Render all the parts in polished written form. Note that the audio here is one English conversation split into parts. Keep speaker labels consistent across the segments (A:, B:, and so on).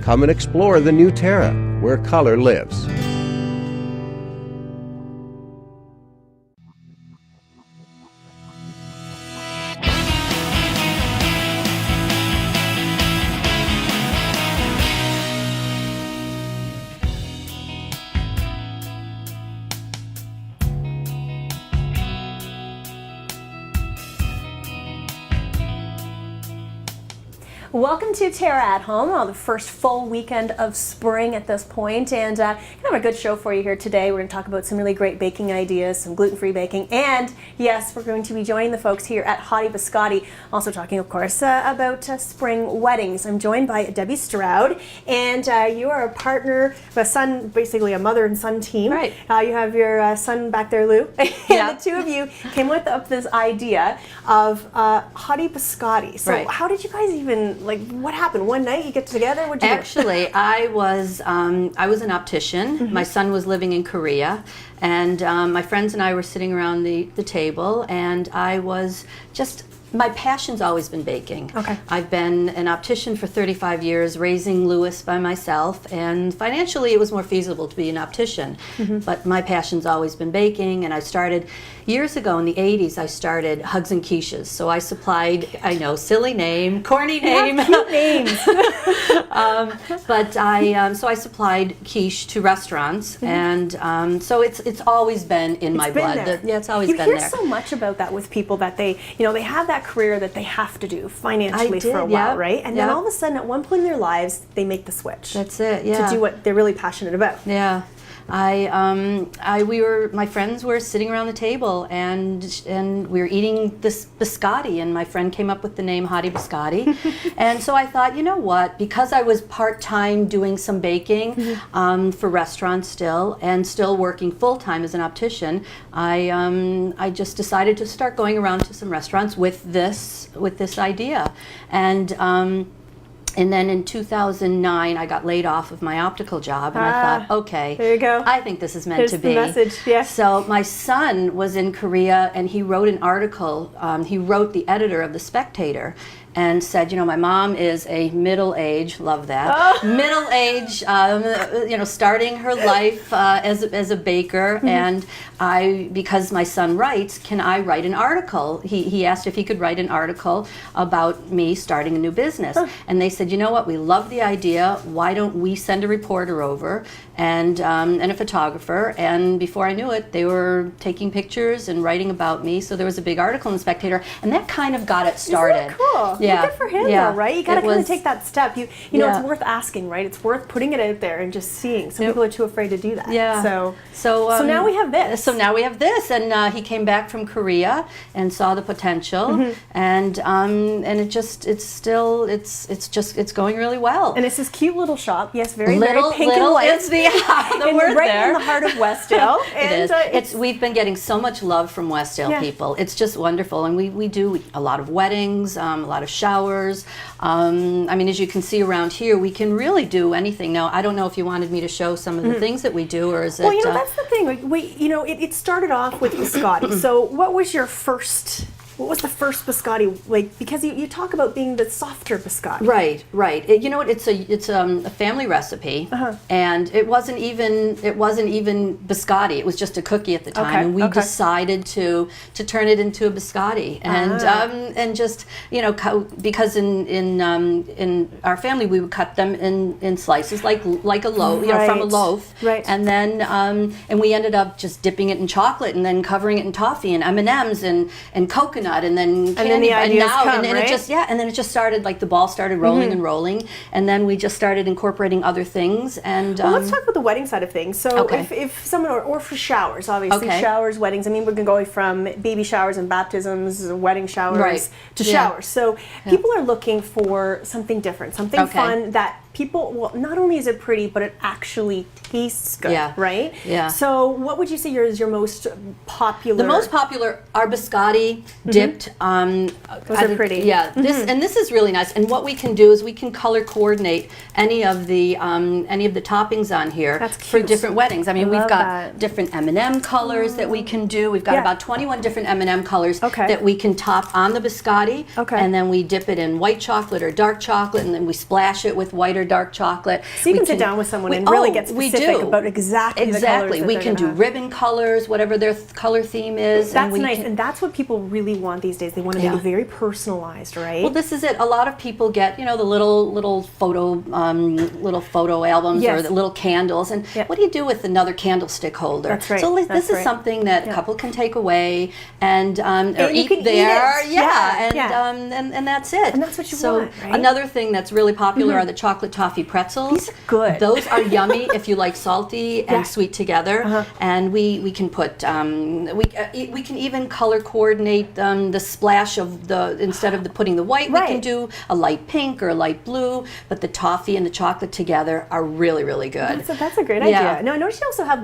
A: Come and explore the new TERRA, where color lives.
B: Welcome to TERRA at Home, the first full weekend of spring at this point, and kind of a good show for you here today. We're going to talk about some really great baking ideas, some gluten-free baking, and yes, we're going to be joining the folks here at Hotti Biscotti, also talking, of course, about spring weddings. I'm joined by Debbie Stroud, and you are a partner, a son, basically a mother and son team.
C: Right.
B: You have your son back there, Lou, and
C: Yeah.
B: the two of you came up this idea of Hotti Biscotti. So
C: Right.
B: how did you guys even, like, what happened? One night you get together? What'd you do?
C: Actually, I was an optician. My son was living in Korea, and my friends and I were sitting around the table, and I was just, my passion's always been baking.
B: Okay.
C: I've been an optician for 35 years, raising Lewis by myself, and financially it was more feasible to be an optician. But my passion's always been baking, and I started years ago in the 80s. I started Hugs and Quiches. So I supplied, I know, silly name, corny name.
B: Cute names.
C: So I supplied quiche to restaurants, and so it's always been in my blood.
B: There.
C: Yeah, it's always
B: you
C: been
B: hear
C: there.
B: so much about that with people that they have that career that they have to do financially for a while,
C: yeah.
B: right? And then all of a sudden, at one point in their lives, they make the switch.
C: That's it. Yeah.
B: To do what they're really passionate about.
C: Yeah. My friends were sitting around the table, and we were eating this biscotti, and my friend came up with the name Hotti Biscotti. And so I thought, you know what, because I was part-time doing some baking for restaurants still, and still working full-time as an optician, I just decided to start going around to some restaurants with this idea. And then in 2009, I got laid off of my optical job, and I thought, okay,
B: there you go.
C: I think this is meant
B: Here's
C: to
B: the
C: be.
B: message, yes.
C: So my son was in Korea, and he wrote an article. He wrote the editor of The Spectator, and said, my mom is a middle-aged, love that, middle-aged, starting her life as a baker, and because my son writes, can I write an article? He asked if he could write an article about me starting a new business, and they said, you know what, we love the idea, why don't we send a reporter over and a photographer, and before I knew it, they were taking pictures and writing about me, so there was a big article in The Spectator, and that kind of got it started.
B: Isn't that cool?
C: Yeah.
B: Well, good for him, though, right? You got to kind of take that step. You know,
C: Yeah.
B: it's worth asking, right? It's worth putting it out there and just seeing. Some people are too afraid to do that.
C: Yeah.
B: So now we have this.
C: So now we have this, and he came back from Korea and saw the potential, and it's going really well.
B: And it's this cute little shop. Yes, very
C: Little,
B: pink
C: little
B: and white.
C: is the word
B: right
C: there.
B: in the heart of Westdale.
C: It
B: And
C: is. We've been getting so much love from Westdale people. It's just wonderful, and we do a lot of weddings, a lot of showers. As you can see around here, we can really do anything. Now, I don't know if you wanted me to show some of the things that we do, or is it?
B: Well, that's the thing. It started off with biscotti. So, what was the first biscotti like? Because you talk about being the softer biscotti.
C: Right. It's a family recipe, and it wasn't even biscotti. It was just a cookie at the time, and we decided to turn it into a biscotti, and just because in our family we would cut them in slices like a loaf, from a loaf,
B: right?
C: And then and we ended up just dipping it in chocolate and then covering it in toffee and M&Ms and coconut. And then candy,
B: then the ideas come,
C: and
B: right?
C: and then it just started, like the ball started rolling and rolling, and then we just started incorporating other things. And
B: well, let's talk about the wedding side of things. So if someone, or for showers, obviously showers, weddings. We're going from baby showers and baptisms, wedding showers to showers. So people are looking for something different, something fun that people, well, not only is it pretty, but it actually tastes good, right?
C: Yeah.
B: So what would you say is your most popular?
C: The most popular are biscotti dipped.
B: Those are pretty.
C: Yeah. This is really nice. And what we can do is we can color coordinate any of the toppings on here for different weddings. We've got different M&M colors that we can do. We've got about 21 different M&M colors that we can top on the biscotti. And then we dip it in white chocolate or dark chocolate, and then we splash it with white or dark chocolate.
B: So you can sit down with someone and really get specific about exactly the colors that
C: we
B: they're
C: can
B: gonna
C: do
B: have.
C: ribbon colors, whatever their color theme is.
B: That's nice, and that's what people really want these days. They want to make it very personalized, right?
C: Well, this is it. A lot of people get, you know, the little photo albums or the little candles, and what do you do with another candlestick holder?
B: That's right.
C: So this is something that a couple can take away and or
B: you
C: eat
B: can
C: there,
B: eat it.
C: and that's it.
B: And that's what you
C: so
B: want, right?
C: Another thing that's really popular are the chocolate toffee pretzels.
B: These are good.
C: Those are yummy if you like salty and sweet together. And we can put we can even color coordinate the splash of instead of putting the white, we can do a light pink or a light blue. But the toffee and the chocolate together are really, really good.
B: That's a great idea. Now I noticed you also have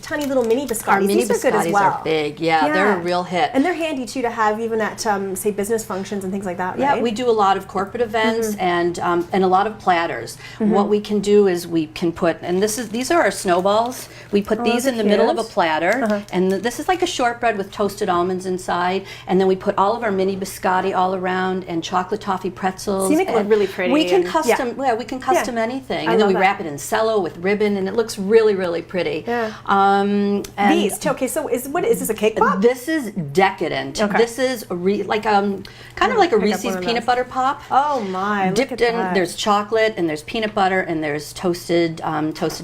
B: tiny little mini biscottis.
C: Our mini
B: These are good as
C: biscottis
B: well.
C: are big. Yeah, they're a real hit.
B: And they're handy too to have even at say business functions and things like that, right?
C: Yeah, we do a lot of corporate events and a lot of platters. What we can do is we can put, and these are our snowballs. We put these in the middle of a platter, and this is like a shortbread with toasted almonds inside, and then we put all of our mini biscotti all around and chocolate toffee pretzels.
B: So you make it look really pretty.
C: We can custom, we can custom anything, and then we wrap it in cello with ribbon, and it looks really, really pretty.
B: These too. Okay, so is this a cake pop?
C: This is decadent. This is kind of like a Reese's peanut butter pop.
B: Oh my!
C: Dipped
B: look at
C: in,
B: that.
C: there's chocolate and there's peanut butter and there's toasted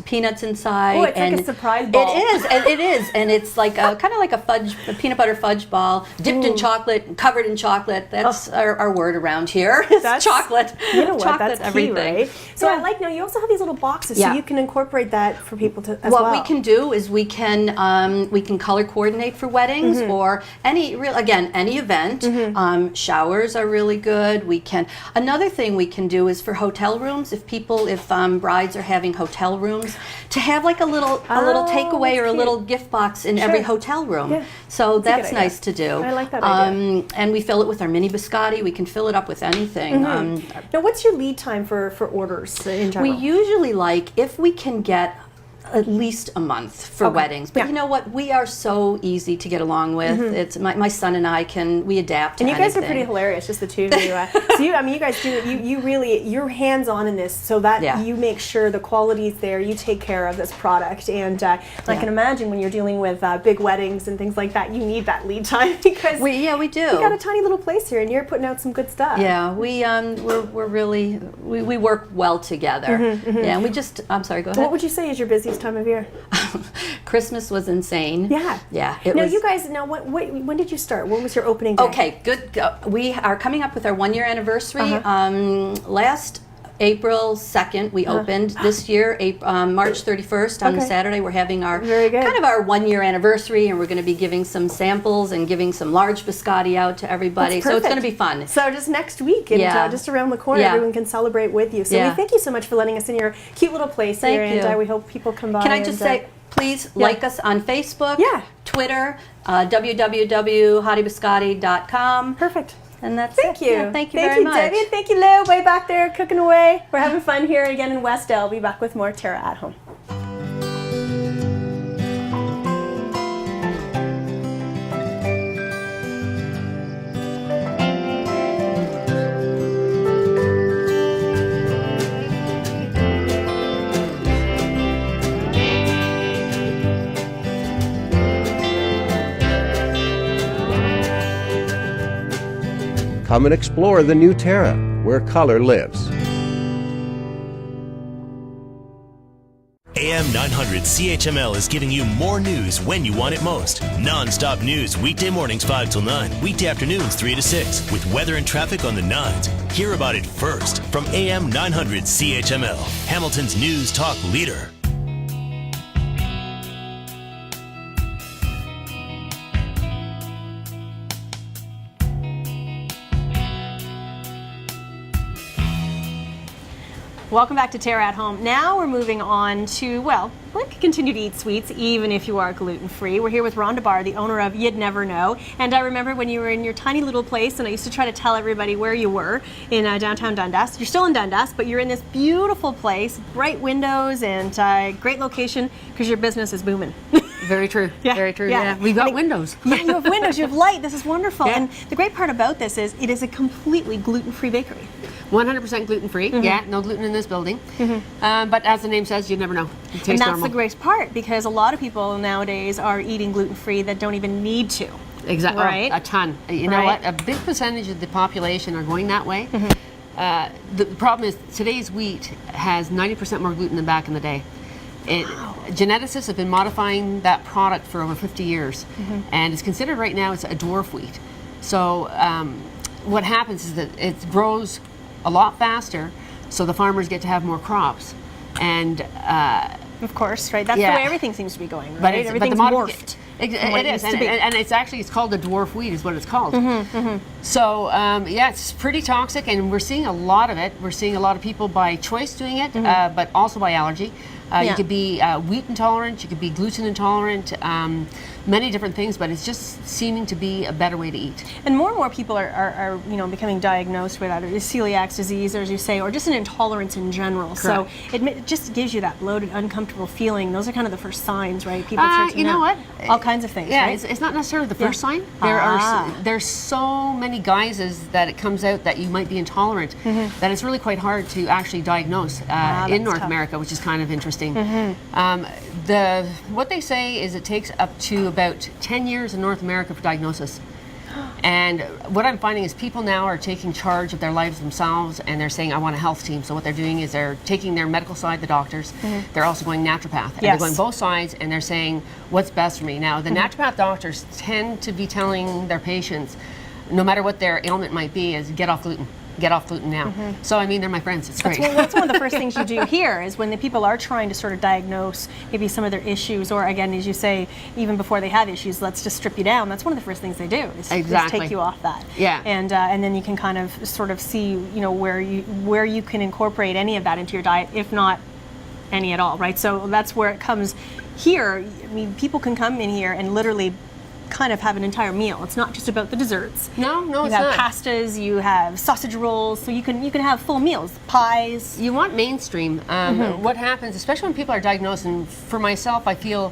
C: peanuts inside.
B: Oh, it's
C: and
B: like a surprise ball.
C: It is, and it's like kind of like a peanut butter fudge ball dipped in chocolate, covered in chocolate. That's our word around here. It's chocolate.
B: You know what?
C: Chocolate,
B: That's key,
C: everything.
B: right? So I like now you also have these little boxes, so you can incorporate that for people to as well.
C: What we can do is we can color coordinate for weddings or any event. Showers are really good. We can. Another thing we can do is for hotel rooms. If brides are having hotel rooms, to have like a little takeaway or a little gift box in every hotel room.
B: Yeah.
C: So that's nice to do.
B: I like that idea.
C: And we fill it with our mini biscotti. We can fill it up with anything.
B: Now, what's your lead time for orders in general?
C: We usually if we can get at least a month for weddings. But you know what? We are so easy to get along with. It's my son and I we adapt to
B: and you guys
C: anything.
B: are pretty hilarious, just the two of you. So you guys do you really you're hands on in this, so that you make sure the quality's there. You take care of this product, and I can imagine when you're dealing with big weddings and things like that, you need that lead time because
C: we do.
B: You got a tiny little place here, and you're putting out some good stuff.
C: Yeah, we're really we work well together. Yeah, and we just I'm sorry. Go ahead.
B: What would you say is your busiest time of year?
C: Christmas was insane.
B: Yeah. You guys, when did you start? When was your opening day?
C: Okay, good. We are coming up with our 1 year anniversary. Last April 2nd we opened. This year, March 31st on Saturday, we're having our kind of our 1 year anniversary, and we're going to be giving some samples and giving some large biscotti out to everybody. So it's going to be fun.
B: So just next week, and just around the corner, everyone can celebrate with you. So we thank you so much for letting us in your cute little place here, and we hope people come by.
C: Can I just say, please like us on Facebook, Twitter, www.hottibiscotti.com.
B: Perfect.
C: And that's
B: Thank you.
C: Yeah, thank you very much.
B: Debbie. Thank you, Lou. Way back there cooking away. We're having fun here again in West Del. I'll be back with more Terra at Home.
A: Come and explore the new Terra, where color lives.
D: AM 900 CHML is giving you more news when you want it most. Non-stop news weekday mornings 5 till 9, weekday afternoons 3 to 6, with weather and traffic on the 9s. Hear about it first from AM 900 CHML, Hamilton's news talk leader.
B: Welcome back to Terra at Home. Now we're moving on to, well, we can continue to eat sweets even if you are gluten-free. We're here with Rhonda Barr, the owner of You'd Never Know. And I remember when you were in your tiny little place, and I used to try to tell everybody where you were in downtown Dundas. You're still in Dundas, but you're in this beautiful place, bright windows and great location because your business is booming.
E: Very true. Very true. Yeah. We've got windows.
B: Yeah, you have windows, you have light. This is wonderful.
E: Yeah.
B: And the great part about this is it is a completely gluten-free bakery.
E: 100% gluten-free. Yeah, no gluten in this building. But as the name says, you never know. It tastes
B: And that's
E: normal.
B: the great part, because a lot of people nowadays are eating gluten-free that don't even need to.
E: Exactly.
B: Right?
E: A ton. You know what? A big percentage of the population are going that way. The problem is today's wheat has 90% more gluten than back in the day. Geneticists have been modifying that product for over 50 years, and it's considered right now it's a dwarf wheat. So what happens is that it grows a lot faster, so the farmers get to have more crops. And
B: Of course, right? That's the way everything seems to be going, right?
E: but
B: Everything's morphed.
E: It is, and it's actually called a dwarf wheat, is what it's called. So yeah, it's pretty toxic, and we're seeing a lot of it. We're seeing a lot of people by choice doing it, but also by allergy. You could be wheat intolerant, you could be gluten intolerant, many different things, but it's just seeming to be a better way to eat.
B: And more people are becoming diagnosed with either celiac disease, or as you say, or just an intolerance in general.
E: Correct.
B: So it just gives you that bloated, uncomfortable feeling. Those are kind of the first signs, right? People start to
E: you know what?
B: all kinds of things.
E: Yeah,
B: right?
E: it's not necessarily the first sign. There's so many guises that it comes out that you might be intolerant that it's really quite hard to actually diagnose in North America, which is kind of interesting. What they say is it takes up to about 10 years in North America for diagnosis. And what I'm finding is people now are taking charge of their lives themselves, and they're saying, I want a health team. So what they're doing is they're taking their medical side, the doctors, they're also going naturopath. And they're going both sides, and they're saying, what's best for me? Now, the naturopath doctors tend to be telling their patients, no matter what their ailment might be, is get off gluten. Get off gluten now. So I mean, they're my friends. It's great.
B: That's one of the first things you do here is when the people are trying to sort of diagnose maybe some of their issues, or again, as you say, even before they have issues, let's just strip you down. That's one of the first things they do is take you off that.
E: Yeah.
B: And then you can kind of sort of see where you can incorporate any of that into your diet, if not any at all, right? So that's where it comes here. I mean, people can come in here and literally kind of have an entire meal. It's not just about the desserts.
E: No,
B: you
E: it's
B: have
E: not.
B: pastas, you have sausage rolls, so you can have full meals, pies.
E: You want mainstream. What happens, especially when people are diagnosed, and for myself, I feel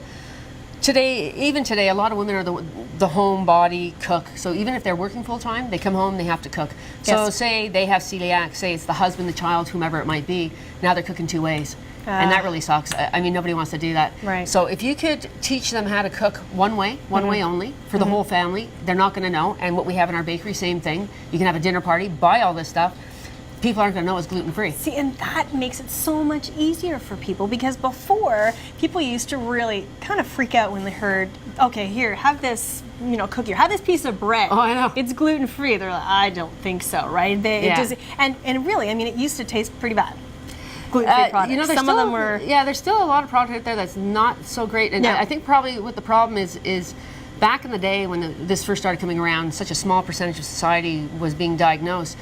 E: even today, a lot of women are the homebody cook. So even if they're working full time, they come home, they have to cook. So say they have celiac, say it's the husband, the child, whomever it might be. Now they're cooking 2 ways. And that really sucks. I mean, nobody wants to do that.
B: Right.
E: So if you could teach them how to cook one way only, for the whole family, they're not going to know. And what we have in our bakery, same thing. You can have a dinner party, buy all this stuff. People aren't going to know it's gluten-free.
B: See, and that makes it so much easier for people, because before, people used to really kind of freak out when they heard, okay, here, have this, cookie, or have this piece of bread.
E: Oh, I know.
B: It's gluten-free. They're like, I don't think so, right? And really, I mean, it used to taste pretty bad. Gluten-free products. Some of them were...
E: Yeah, there's still a lot of product out there that's not so great. And I think probably what the problem is back in the day when this first started coming around, such a small percentage of society was being diagnosed,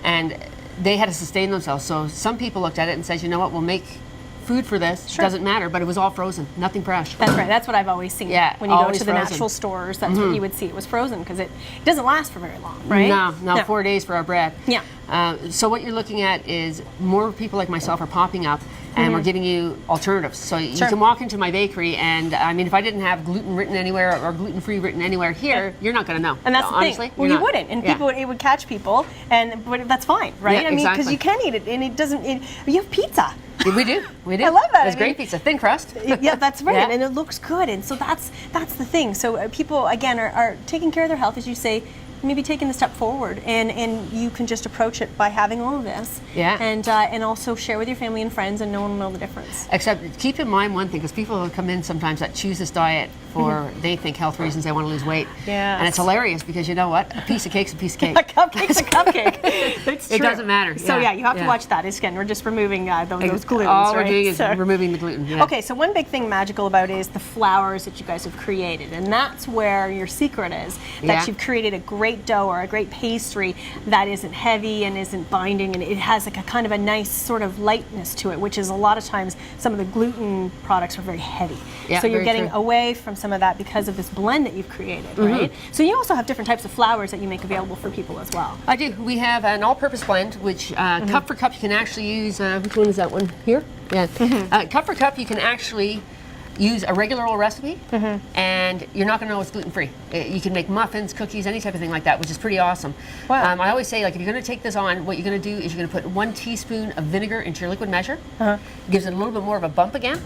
E: and they had to sustain themselves. So some people looked at it and said, you know what, we'll make food for this. Sure. Doesn't matter, but it was all frozen, nothing fresh.
B: That's right. That's what I've always seen.
E: Yeah,
B: when you go to the
E: frozen.
B: natural stores, that's what you would see. It was frozen because it doesn't last for very long, right?
E: No, 4 days for our bread.
B: Yeah.
E: So what you're looking at is more people like myself are popping up, and we're giving you alternatives. So you can walk into my bakery, and I mean, if I didn't have gluten written anywhere or gluten-free written anywhere here, you're not going to know.
B: And that's the
E: honestly,
B: thing. Well, you wouldn't, and people it would catch people, but that's fine, right?
E: Yeah,
B: I mean, because
E: exactly.
B: you can eat it, and it doesn't. You have pizza.
E: We do.
B: I love that.
E: It's great pizza, thin crust.
B: Yeah, that's right,
E: Yeah.
B: and it looks good, and so that's the thing. So people again are taking care of their health, as you say. Maybe taking the step forward, and you can just approach it by having all of this, and also share with your family and friends, and no one will know the difference.
E: Except keep in mind one thing, because people will come in sometimes that choose this diet for they think health reasons, they want to lose weight.
B: Yes.
E: And it's hilarious because you know what? A piece of cake's a piece of cake.
B: A cupcake's a cupcake. It's true.
E: It doesn't matter.
B: So you have to watch that. Again, we're just removing those glutens.
E: All we're
B: right?
E: doing is removing the gluten. Yeah.
B: Okay, so one big thing magical about it is the flours that you guys have created, and that's where your secret is. That you've created a great dough or a great pastry that isn't heavy and isn't binding, and it has like a kind of a nice sort of lightness to it, which is a lot of times some of the gluten products are very heavy.
E: Yeah,
B: so you're
E: very
B: getting
E: true.
B: away from some of that because of this blend that you've created, right? So you also have different types of flours that you make available for people as well.
E: I do. We have an all-purpose blend, which cup for cup you can actually use. Which one is that one? Here? Yeah. Cup for cup you can actually use a regular old recipe, and you're not going to know it's gluten-free. You can make muffins, cookies, any type of thing like that, which is pretty awesome.
B: Wow.
E: I always say, like, if you're going to take this on, what you're going to do is you're going to put 1 teaspoon of vinegar into your liquid measure. Gives it a little bit more of a bump again.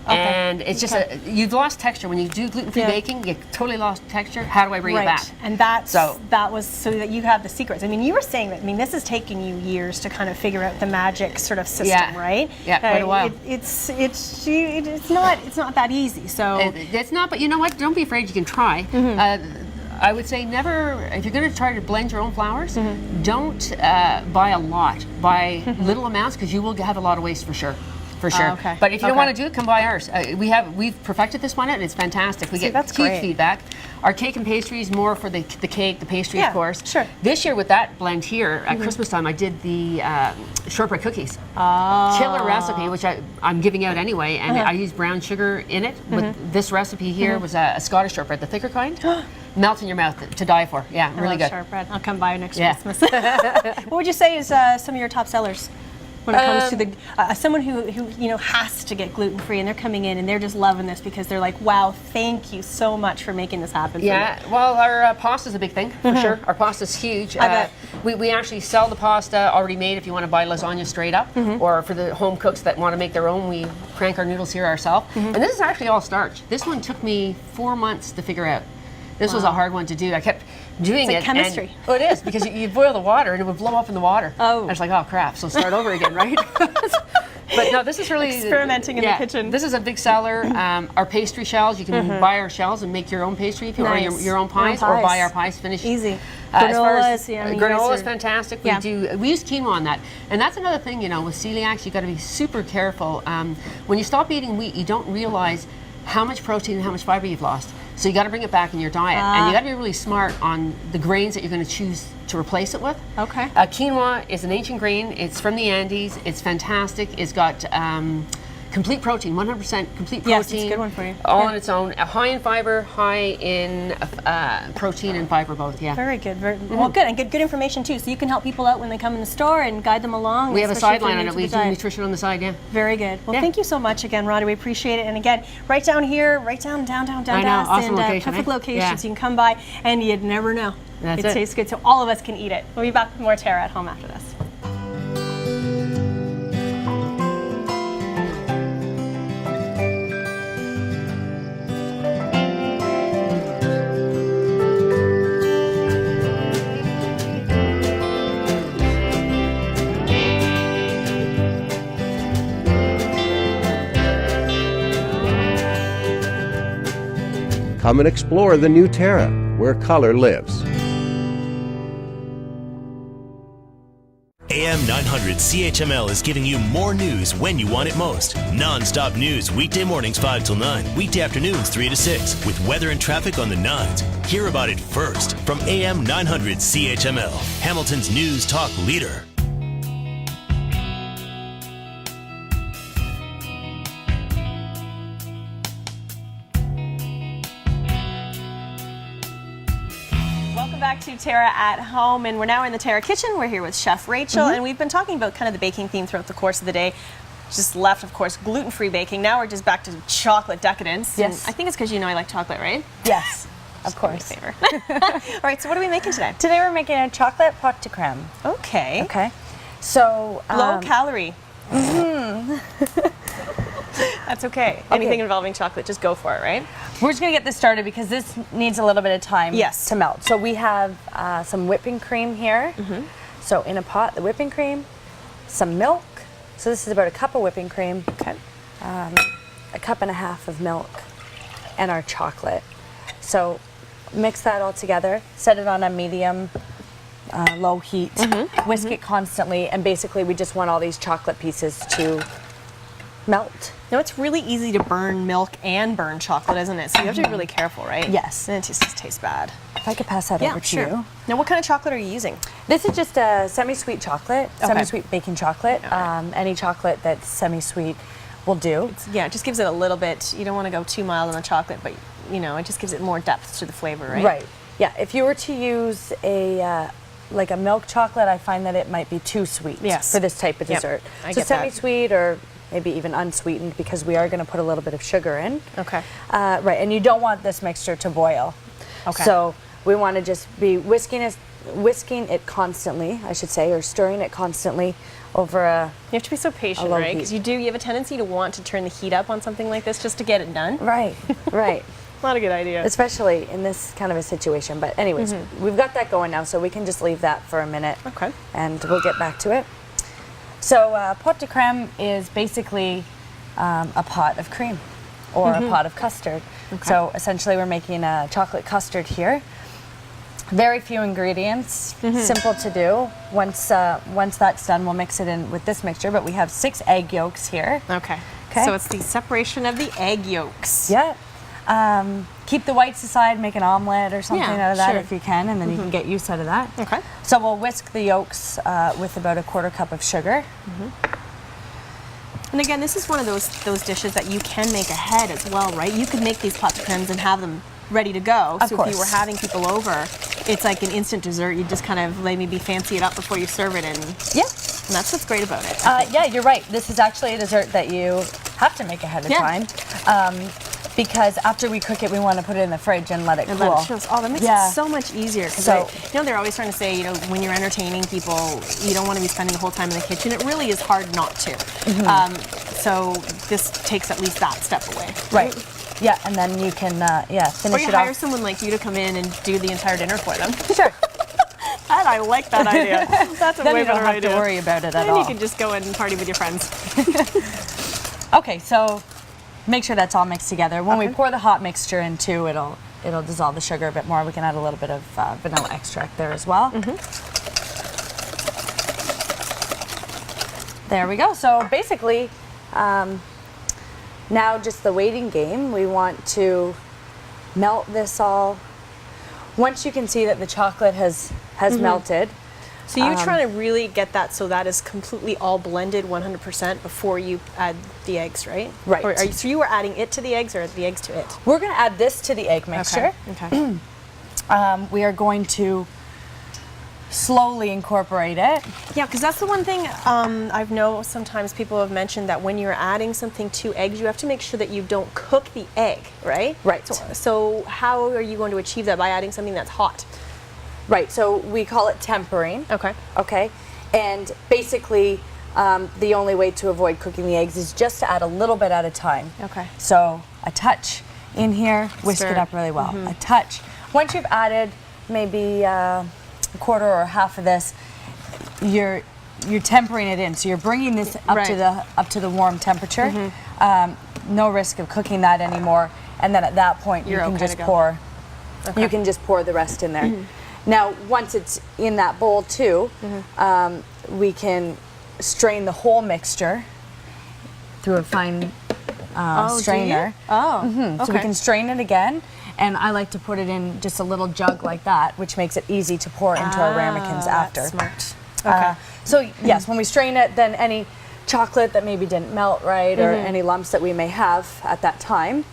E: And it's just you've lost texture when you do gluten-free baking. You totally lost texture. How do I bring it back?
B: And that was so that you have the secrets. I mean, you were saying that. I mean, this is taking you years to kind of figure out the magic sort of system, right?
E: Yeah, quite a while.
B: It's not that easy. So
E: it's not. But you know what? Don't be afraid. You can try. I would say never, if you're going to try to blend your own flours, don't buy a lot. Buy little amounts, because you will have a lot of waste for sure. For sure. But if you don't want to do it, come buy ours. We've perfected this one, and it's fantastic. We get huge feedback. Our cake and pastry is more for the cake, the pastry, of course.
B: Sure.
E: This year with that blend here, at Christmas time, I did the shortbread cookies. Killer recipe, which I'm giving out anyway, and I use brown sugar in it. But this recipe here was a Scottish shortbread, the thicker kind. Melts in your mouth to die for. Yeah, really good.
B: Shortbread. I'll come by next Christmas. What would you say is some of your top sellers when it comes to the someone who has to get gluten free, and they're coming in and they're just loving this because they're like, wow, thank you so much for making this happen.
E: Yeah, well, our pasta is a big thing for sure. Our pasta is huge.
B: I bet.
E: We actually sell the pasta already made if you want to buy lasagna straight up, or for the home cooks that want to make their own, we crank our noodles here ourselves. And this is actually all starch. This one took me 4 months to figure out. This was a hard one to do. I kept doing
B: it's like chemistry.
E: It is, because you boil the water and it would blow up in the water. I was like, oh crap, so start over again, right? But no, this is really
B: experimenting in the kitchen.
E: This is a big seller. Our pastry shells, you can buy our shells and make your own pastry if you want, your own pies, or buy our pies finished.
B: Easy.
E: Granola is fantastic. We use quinoa on that, and that's another thing. With celiacs, you got to be super careful. When you stop eating wheat, you don't realize how much protein and how much fiber you've lost. So you got to bring it back in your diet, and you got to be really smart on the grains that you're going to choose to replace it with.
B: Okay.
E: Quinoa is an ancient grain. It's from the Andes. It's fantastic. It's got complete protein, 100% complete protein.
B: Yes, it's a good one for you.
E: All on its own. High in fiber, high in protein and fiber both. Yeah.
B: Very good. Well, good, and good information too. So you can help people out when they come in the store and guide them along.
E: We have a sideline on it. We do nutrition on the side. Yeah.
B: Very good. Well, thank you so much again, Rhonda. We appreciate it. And again, right down here, right down downtown Dundas,
E: awesome
B: and
E: location,
B: perfect locations. You can come by, and you'd never know. It tastes good, so all of us can eat it. We'll be back with more Terra at Home after this.
A: Come and explore the new Terra, where color lives.
D: AM 900 CHML is giving you more news when you want it most. Non-stop news weekday mornings 5 till 9, weekday afternoons 3 to 6, with weather and traffic on the 9s. Hear about it first from AM 900 CHML, Hamilton's news talk leader.
B: Back to Terra at Home, and we're now in the Terra kitchen. We're here with Chef Rachel, and we've been talking about kind of the baking theme throughout the course of the day. Just left, of course, gluten-free baking. Now we're just back to chocolate decadence.
C: Yes.
B: And I think it's because I like chocolate, right?
C: Yes, of course.
B: My favorite. All right, so what are we making today?
F: Today we're making a chocolate pot de creme.
B: Okay.
F: Okay. So
B: Low calorie. That's okay. Anything involving chocolate, just go for it, right?
F: we're just gonna get this started because this needs a little bit of time to melt. So we have some whipping cream here. So in a pot, the whipping cream, some milk. So this is about a cup of whipping cream.
B: Okay.
F: A cup and a half of milk, and our chocolate. So mix that all together, set it on a medium low heat, whisk it constantly, and basically we just want all these chocolate pieces to melt.
B: Now it's really easy to burn milk and burn chocolate, isn't it? So you have to be really careful, right?
F: Yes.
B: And it just tastes bad.
F: If I could pass that over to you.
B: Now what kind of chocolate are you using?
F: This is just a semi-sweet chocolate, semi-sweet baking chocolate. Any chocolate that's semi-sweet will do.
B: Yeah, it just gives it a little bit, you don't want to go too mild on the chocolate, but you know, it just gives it more depth to the flavor, right?
F: Right. Yeah, if you were to use a like a milk chocolate, I find that it might be too sweet for this type of dessert.
B: I
F: so
B: get that.
F: semi-sweet or maybe even unsweetened, because we are going to put a little bit of sugar in.
B: Okay.
F: Right, and you don't want this mixture to boil.
B: Okay.
F: So we want to just be whisking it constantly, I should say, or stirring it constantly over a
B: You have to be so patient,
F: low
B: right?
F: heat.
B: Because you have a tendency to want to turn the heat up on something like this just to get it done.
F: Right, right.
B: Not a good idea.
F: Especially in this kind of a situation. But anyways, we've got that going now, so we can just leave that for a minute.
B: Okay.
F: And we'll get back to it. So pot de creme is basically a pot of cream or a pot of custard.
B: Okay.
F: So essentially we're making a chocolate custard here. Very few ingredients, simple to do. Once that's done, we'll mix it in with this mixture, but we have 6 egg yolks here.
B: Okay.
F: Okay.
B: So it's the separation of the egg yolks.
F: Yeah. Keep the whites aside, make an omelet or something
B: Yeah,
F: out of that
B: sure.
F: if you can, and then you can get use out of that.
B: Okay.
F: So we'll whisk the yolks with about a 1/4 cup of sugar.
B: And again, this is one of those dishes that you can make ahead as well, right? You could make these pot de cremes and have them ready to go.
F: Of
B: so if
F: course.
B: you were having people over, it's like an instant dessert. You just kind of maybe fancy it up before you serve it, and
F: Yeah.
B: that's what's great about it.
F: Yeah, you're right. This is actually a dessert that you have to make ahead of
B: Yeah.
F: time. Because after we cook it, we want to put it in the fridge and let it
B: And
F: cool.
B: let it chill. Oh, that makes
F: Yeah.
B: it so much easier. Because
F: So-
B: they're always trying to say, when you're entertaining people, you don't want to be spending the whole time in the kitchen. It really is hard not to. So this takes at least that step away.
F: Right. Yeah, and then you can
B: Or
F: finish
B: you
F: it
B: hire
F: off.
B: someone like you to come in and do the entire dinner for them.
F: Sure.
B: And I like that idea. That's a
F: Then
B: way
F: you don't
B: better
F: have
B: idea.
F: to worry about it at
B: Then
F: all.
B: you can just go and party with your friends.
F: Okay, so make sure that's all mixed together. When we
B: Okay.
F: pour the hot mixture in too, it'll dissolve the sugar a bit more. We can add a little bit of vanilla extract there as well. There we go. So basically, now just the waiting game. We want to melt this all. Once you can see that the chocolate has melted,
B: So you're trying to really get that so that is completely all blended 100% before you add the eggs, right?
F: Right.
B: Or so you were adding it to the eggs or the eggs to it?
F: we're going to add this to the egg mixture.
B: Okay.
F: We are going to slowly incorporate it.
B: Yeah, because that's the one thing I've know sometimes people have mentioned that when you're adding something to eggs, you have to make sure that you don't cook the egg, right?
F: Right.
B: So how are you going to achieve that by adding something that's hot?
F: Right, so we call it tempering.
B: Okay.
F: Okay, and basically the only way to avoid cooking the eggs is just to add a little bit at a time.
B: Okay.
F: So a touch in here, whisk
B: Stir.
F: it up really well. A touch. Once you've added maybe a 1/4 or half of this, you're tempering it in. So you're bringing this up to
B: Right.
F: the warm temperature. No risk of cooking that anymore. And then at that point,
B: You're
F: you can
B: okay
F: just
B: to go.
F: pour.
B: Okay.
F: You can just pour the rest in there. Now, once it's in that bowl too, we can strain the whole mixture through a fine strainer.
B: Oh,
F: So we can strain it again, and I like to put it in just a little jug like that, which makes it easy to pour into our ramekins after.
B: That's smart. Okay.
F: So yes, when we strain it, then any chocolate that maybe didn't melt right or any lumps that we may have at that time,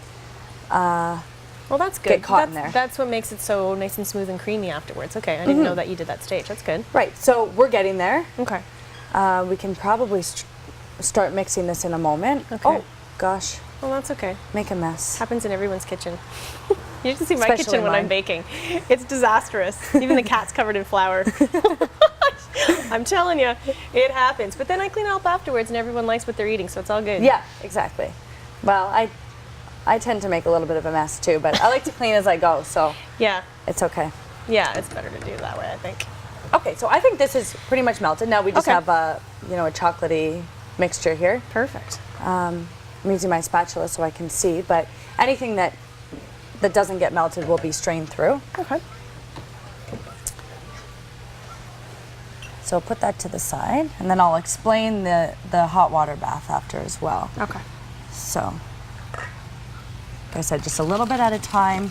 B: Well, that's good.
F: get caught in
B: That's-
F: there.
B: That's what makes it so nice and smooth and creamy afterwards. Okay, I didn't know that you did that stage. That's good.
F: right, so we're getting there.
B: Okay.
F: We can probably start mixing this in a moment.
B: Okay.
F: Oh, gosh,
B: Well, that's okay.
F: make a mess.
B: Happens in everyone's kitchen. You should see my
F: Especially
B: kitchen when I'm
F: mine.
B: baking. It's disastrous. Even the cat's covered in flour. I'm telling you, it happens. But then I clean up afterwards, and everyone likes what they're eating, so it's all good.
F: Yeah, exactly. Well, I tend to make a little bit of a mess too, but I like to clean as I go, so
B: Yeah.
F: it's okay.
B: Yeah, it's better to do it that way, I think.
F: Okay, so I think this is pretty much melted. Now we just
B: Okay.
F: have a chocolatey mixture here.
B: Perfect.
F: I'm using my spatula so I can see, but anything that doesn't get melted will be strained through.
B: Okay.
F: So put that to the side, and then I'll explain the hot water bath after as well.
B: Okay.
F: So, like I said, just a little bit at a time.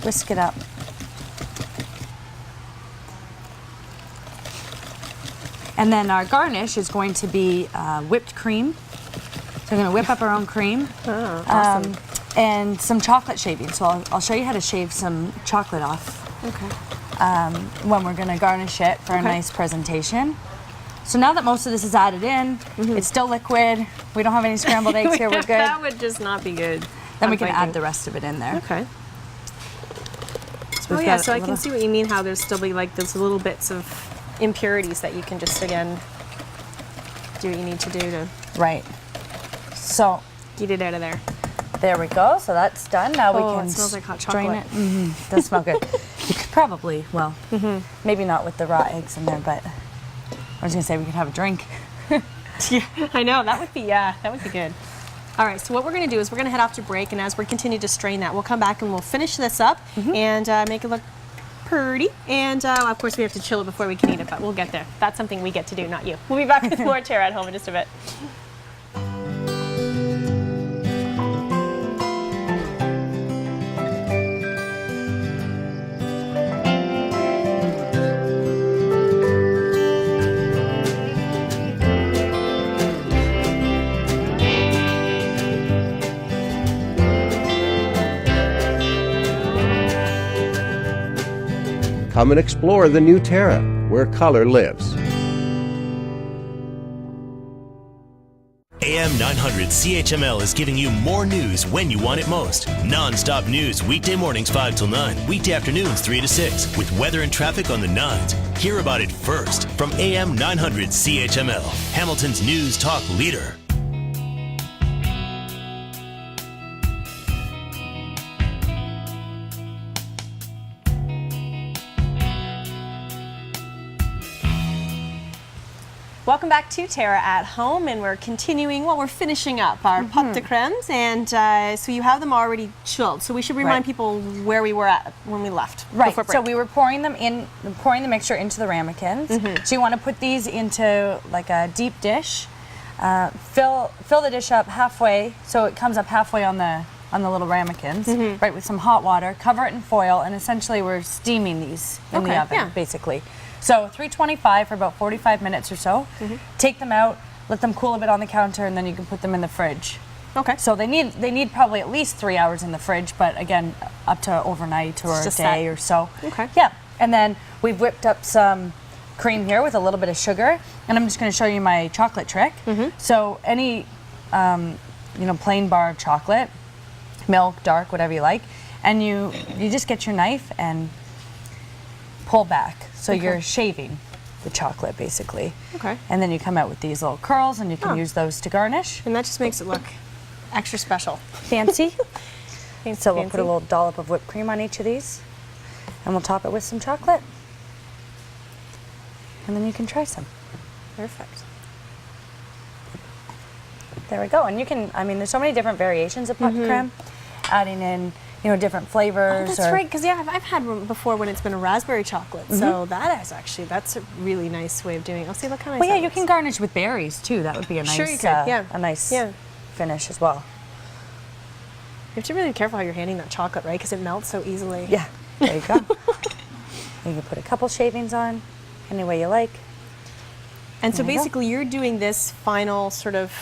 F: Whisk it up. And then our garnish is going to be whipped cream. So we're going to whip up our own cream.
B: Oh, awesome.
F: And some chocolate shaving. So I'll show you how to shave some chocolate off
B: Okay.
F: when we're going to garnish it for a
B: Okay.
F: nice presentation. So now that most of this is added in, it's still liquid. We don't have any scrambled eggs here. We're good.
B: That would just not be good.
F: Then we can add the rest of it in there.
B: Okay.
F: So
B: Oh
F: we've
B: yeah,
F: got
B: so
F: a
B: I can
F: little-
B: see what you mean, how there's still be like those little bits of impurities that you can just, again, do what you need to do to
F: Right. So
B: get it out of there.
F: there we go. So that's done. Now we
B: Oh,
F: can
B: it smells like hot
F: strain
B: chocolate.
F: it. Does smell good. You could probably, well, maybe not with the raw eggs in there, but I was gonna say we could have a drink.
B: Yeah, I know, that would be good. All right, so what we're gonna do is we're gonna head off to break, and as we continue to strain that, we'll come back and we'll finish this up and make it look pretty. And of course we have to chill it before we can eat it, but we'll get there. That's something we get to do, not you. We'll be back with more Terra at Home in just a bit.
A: Come and explore the new Terra, where color lives.
D: AM 900 CHML is giving you more news when you want it most. Non-stop news weekday mornings 5 till 9, weekday afternoons 3 to 6, with weather and traffic on the 9s. Hear about it first from AM 900 CHML, Hamilton's news talk leader.
B: Welcome back to Terra at Home, and we're continuing, well, we're finishing up our pot de cremes, and so you have them already chilled. So we should remind people where we were at when we left.
F: Right.
B: before
F: So
B: break.
F: we were pouring the mixture into the ramekins. So you want to put these into like a deep dish. Fill the dish up halfway, so it comes up halfway on the little ramekins. Right, with some hot water. Cover it in foil, and essentially we're steaming these in the oven, basically. So 325 for about 45 minutes or so. Take them out, let them cool a bit on the counter, and then you can put them in the fridge.
B: Okay.
F: So they need probably at least 3 hours in the fridge, but again, up to overnight or a
B: just
F: day
B: that.
F: or so.
B: Okay.
F: Yeah, and then we've whipped up some cream here with a little bit of sugar, and I'm just going to show you my chocolate trick. So any plain bar of chocolate, milk, dark, whatever you like, and you just get your knife and pull back. So you're shaving the chocolate basically.
B: Okay.
F: And then you come out with these little curls, and you can use those to garnish.
B: And that just makes it look extra special.
F: Fancy. So we'll put
B: Fancy.
F: a little dollop of whipped cream on each of these, and we'll top it with some chocolate. And then you can try some.
B: Perfect.
F: There we go. And you can, there's so many different variations of pot de creme, adding in, different flavors.
B: Oh, that's right, because I've had one before when it's been a raspberry chocolate. So that's a really nice way of doing it. Oh, see, look how nice.
F: Well, yeah,
B: that
F: you
B: looks.
F: can garnish with berries too. That would be a nice,
B: Sure you could, yeah.
F: a nice
B: Yeah.
F: finish as well.
B: You have to be really careful how you're handling that chocolate, right? Because it melts so easily.
F: Yeah, there you go. You can put a couple shavings on, any way you like.
B: And so
F: There you go.
B: basically, you're doing this final sort of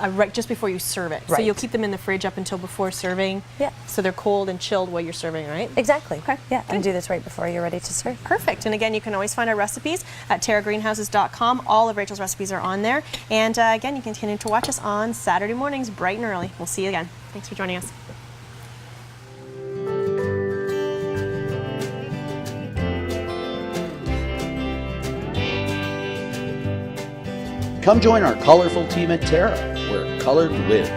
B: right just before you serve it. So
F: Right.
B: you'll keep them in the fridge up until before serving.
F: Yeah.
B: So they're cold and chilled while you're serving, right?
F: Exactly.
B: Okay,
F: Yeah, and
B: good.
F: do this right before you're ready to serve.
B: Perfect. And again, you can always find our recipes at terragreenhouses.com. All of Rachel's recipes are on there. And again, you can continue to watch us on Saturday mornings, bright and early. We'll see you again. Thanks for joining us.
G: Come join our colorful team at Terra, where color lives.